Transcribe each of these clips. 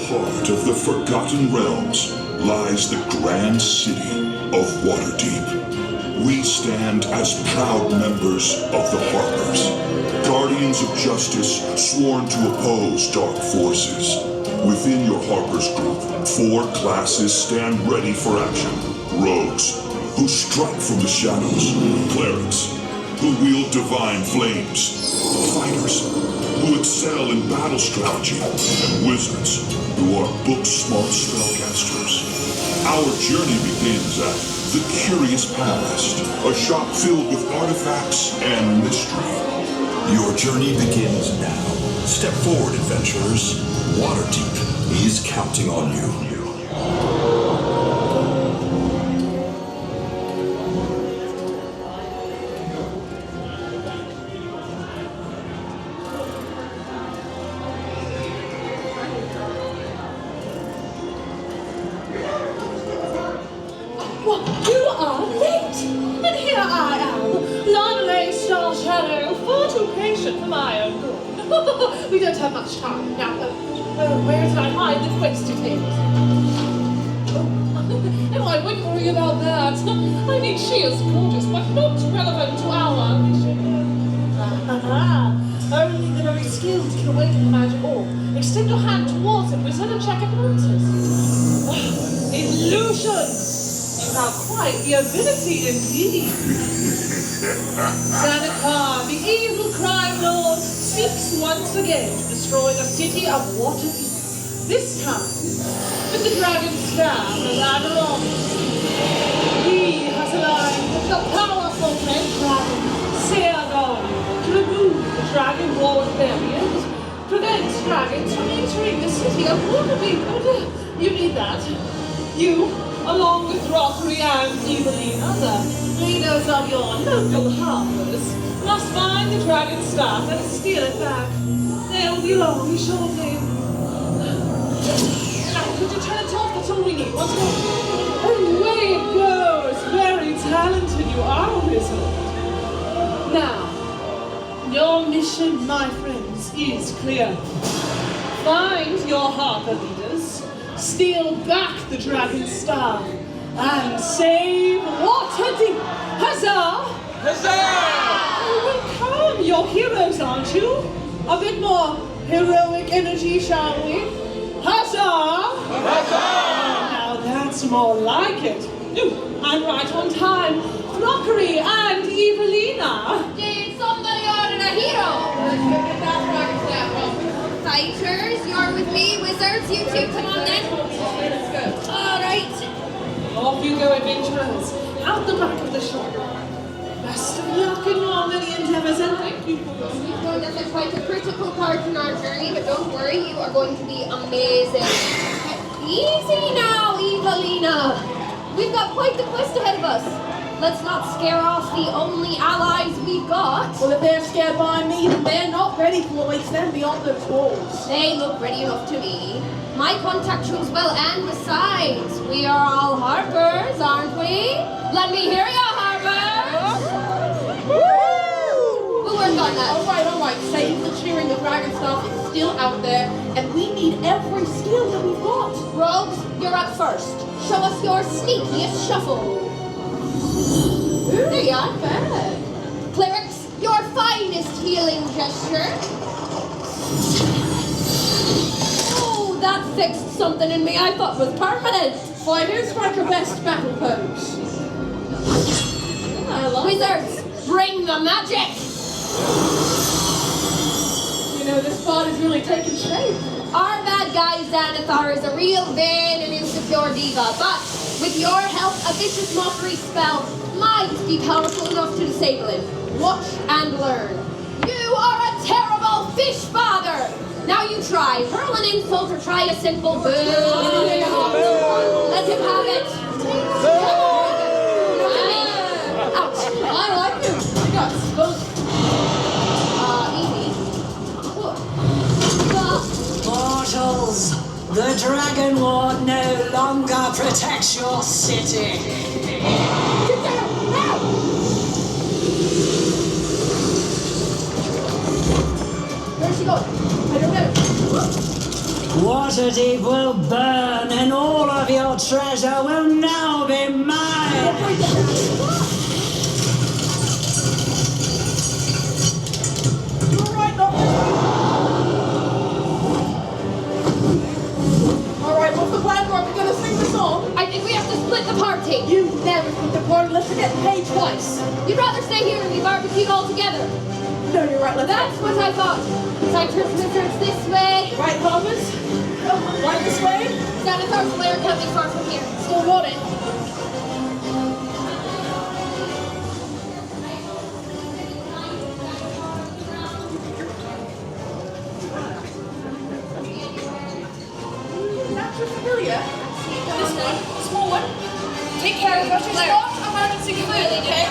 heart of the Forgotten Realms lies the grand city of Waterdeep. We stand as proud members of the Harpers, guardians of justice sworn to oppose dark forces. Within your Harpers group, 4 classes stand ready for action. Rogues, who strike from the shadows. Clerics, who wield divine flames. Fighters, who excel in battle strategy. And wizards, who are book-smart spellcasters. Our journey begins at the Curious Past, a shop filled with artifacts and mystery. Your journey begins now. Step forward, adventurers. Waterdeep is counting on you. Well, you are late! And here I am, lovely star shadow, far too patient for my own good. We don't have much time now. Where did I hide the quest details? Oh, I wouldn't worry about that. I mean, she is gorgeous, but not relevant to our mission. Only the very skilled can awaken the magic orb. Extend your hand towards it, wizard, and check it notice. Illusion! You have quite the ability indeed. Seneca, the evil crime lord, seeks once again to destroy the city of Waterdeep. This time, with the dragon's staff as Avalon. He has aligned with the powerful red dragon, Seagon, to remove the dragon ward barriers, prevent dragons from entering the city of Waterdeep. And you need that. You, along with Rockery and Evelina, the leaders of your local harbours, must find the dragon staff and steal it back. They'll be long shortly. Now, could you turn it off? That's all we need. Once more. Away it goes! Very talented you are, wizard. Now, your mission, my friends, is clear. Find your harbour leaders, steal back the dragon staff, and save Waterdeep! Huzzah! Huzzah! Oh, well, come, you're heroes, aren't you? A bit more heroic energy, shall we? Huzzah! Huzzah! Now that's more like it. Ooh, I'm right on time. Rockery and Evelina. Did somebody order a hero? Let's go get that dragon staff. Fighters, you're with me. Wizards, you two, come on then. Let's go. All right. Off you go, adventurers. Out the back of the shop. Best of luck in your many endeavors, and thank you for We know this is quite a critical part in our journey, but don't worry, you are going to be amazing. Easy now, Evelina. We've got quite the quest ahead of us. Let's not scare off the only allies we've got. Well, if they're scared by me, then they're not ready for what waits them beyond those walls. They look ready enough to me. My contact shows well, and besides, we are all harpers, aren't we? Let me hear ya, harpers! We'll work on that. All right. Save the cheering. The dragon staff is still out there, and we need every skill that we've got. Rogues, you're up first. Show us your sneakiest shuffle. Ooh, not bad. Clerics, your finest healing gesture. Oh, that fixed something in me I thought was permanent. Fighters, strike your best battle pose. I like Wizards, bring the magic. You know, this spot is really taking shape. Our bad guy Xanathar is a real vain and insecure diva, but with your help, a vicious mockery spell might be powerful enough to disable him. Watch and learn. You are a terrible fish father! Now you try. Hurl an insult or try a simple boo. Let him have it. Ouch. I like him. I got spoken. Easy. Mortals, the Dragon Ward no longer protects your city. Get down, now! Where's she going? I don't know. Waterdeep will burn, and all of your treasure will now be mine. Alright, what's the plan? Are we gonna sing the song? I think we have to split the party. You never split the party unless you get paid twice. You'd rather stay here and be barbecued all together. No, you're right, let's That's what I thought. Time to research this way. Right, Thomas? Right this way? Xanathar's lair can't be far from here. Still got it. That's familiar. This one, small one. Take care of Russia's lost emergency food, okay?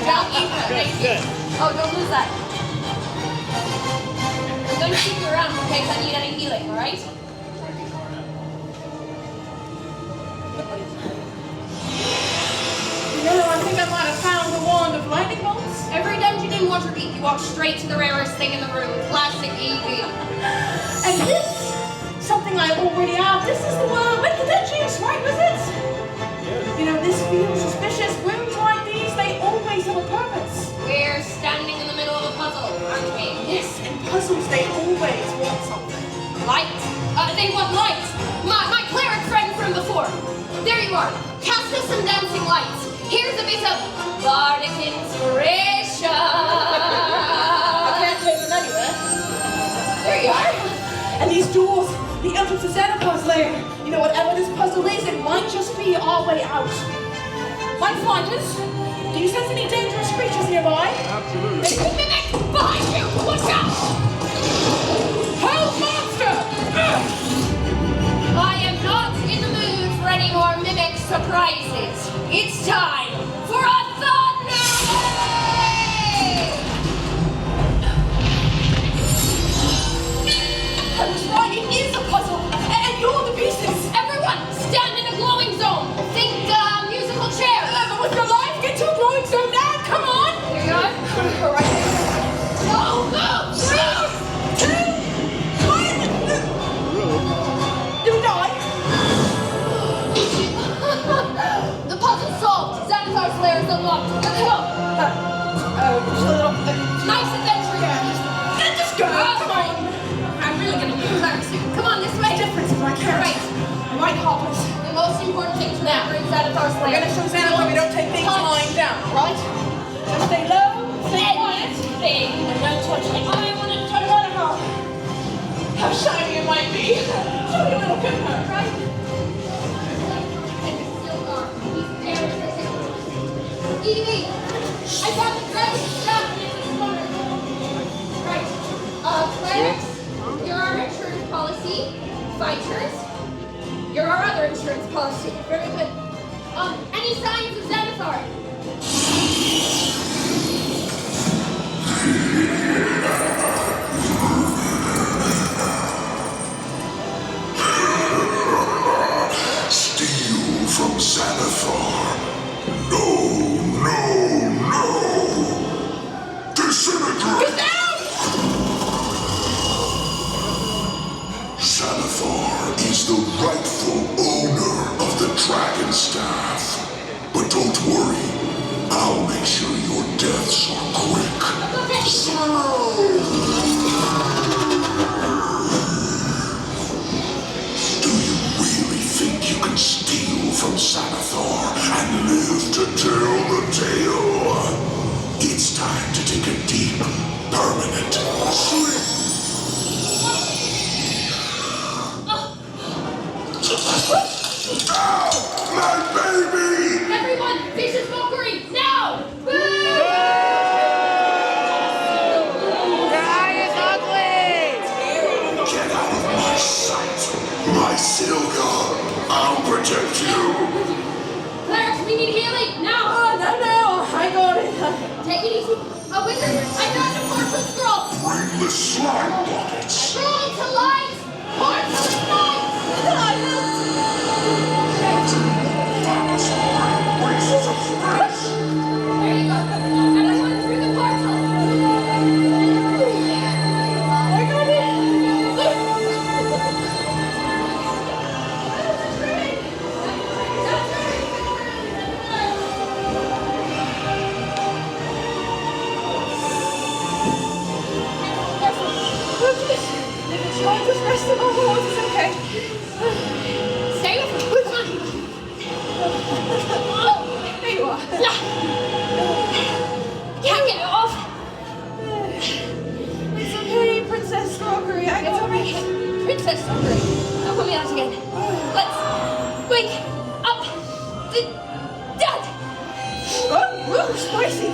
Don't eat that. Good. Oh, don't lose that. I'm going to keep you around in case I need any healing, alright? No, I think I might have found the wand of lightning bolts. Every dungeon in Waterdeep, you walk straight to the rarest thing in the room. Classic Evie. And this, something I already have. This is the one with the dungeons, right, wizards? You know, this feels suspicious. Rooms like these, they always have a purpose. We're standing in the middle of a puzzle, aren't we? Yes, and puzzles, they always want something. Light? They want light. My cleric friend from before. There you are. Cast us some dancing lights. Here's a bit of bardic inspiration. I can't take them anywhere. There you are. And these doors, the entrance to Xanathar's lair. You know, whatever this puzzle is, it might just be our way out. Light fighters, do you sense any dangerous creatures nearby? Absolutely. Mimic! Behind you! Watch out! Hell monster! I am not in the mood for any more mimic surprises. It's time for a thunder wave! I was right, it is a puzzle, and you're the pieces. Everyone, stand in a glowing zone. Think musical chair. With your life, get to a glowing zone now, come on! Here you are. All right. Go, go! 3, 2, 1! You die? The puzzle solved. Xanathar's lair is unlocked. Let's go. Just a little... Nice adventure. Just go, come on! I'm really gonna need cleric soon. Come on, this way. Difference in my character. Right, Hoppers. The most important thing to remember is Xanathar's We're lair. gonna show Xanathar we don't take things Touch lying down, right? Just stay low, stay quiet, anything. and don't touch me. I want to touch Xanathar. How shiny it might be. Show me a little comfort, right? Evie, I got the dragon stuff in this corner. Right. Clerics, you're our insurance policy. Fighters, you're our other insurance policy. Very good. Any signs of Xanathar? Steal from Xanathar. No, no, no! Disintegrate! Xanathar is the rightful owner of the Dragon Staff. But don't worry, I'll make sure your deaths are quick. Do you really think you can steal from Xanathar and live to tell the tale? It's time to take a deep, permanent sleep. Ow! My baby! Everyone, vicious mockery, now! Your eye is ugly! Get out of my sight! My Silga! I'll protect you! Clerics, we need healing, now! No, I got it. Take it easy. Wizard, I got the portal scroll! Brainless slime buckets! Scroll to light! Portal ignite! Wastes of space! There you go. Everyone through the portal. I got it. out again. Let's wake up the dead. Oh, spicy.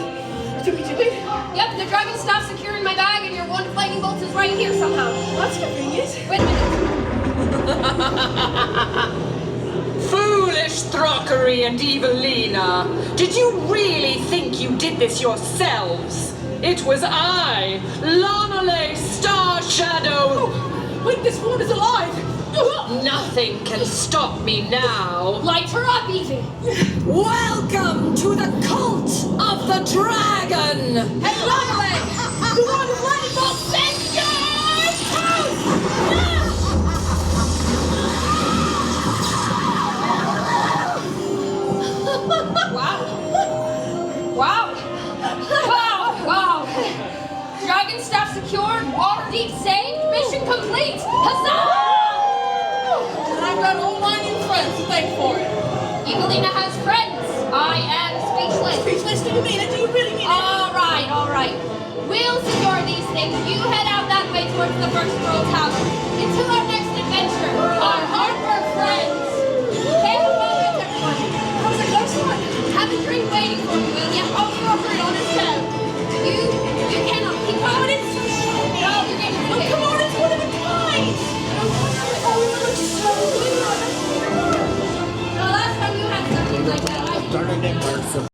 Do we do it? Yep, the dragon staff secure in my bag, and your one lightning bolt is right here somehow. That's convenient. Wait a minute. Foolish Throckery and Evelina! Did you really think you did this yourselves? It was I, Lanole Star Shadow! Wait, this one is alive! Nothing can stop me now! Light her up, Evie. Welcome to the cult of the dragon! Hey, Lanole! The one with lightning bolt, send your toes! Wow. Dragon staff secured, Waterdeep saved, mission complete. Huzzah! And I've got all my new friends to thank for it. Evelina has friends. I am speechless. Speechless, do you mean it? Do you really mean it? All right. We'll secure these things. You head out that way towards the first world tower. Until our next adventure, our Harper friends. Take a moment, everyone. That was a close one. Have a drink waiting for you, will ya? I'll throw her on his tail. You cannot keep Oh, on. it's so shiny. No, you're getting Oh, come on, it's one of a kind. Oh, it looks so good. The last time you had something like that, I didn't.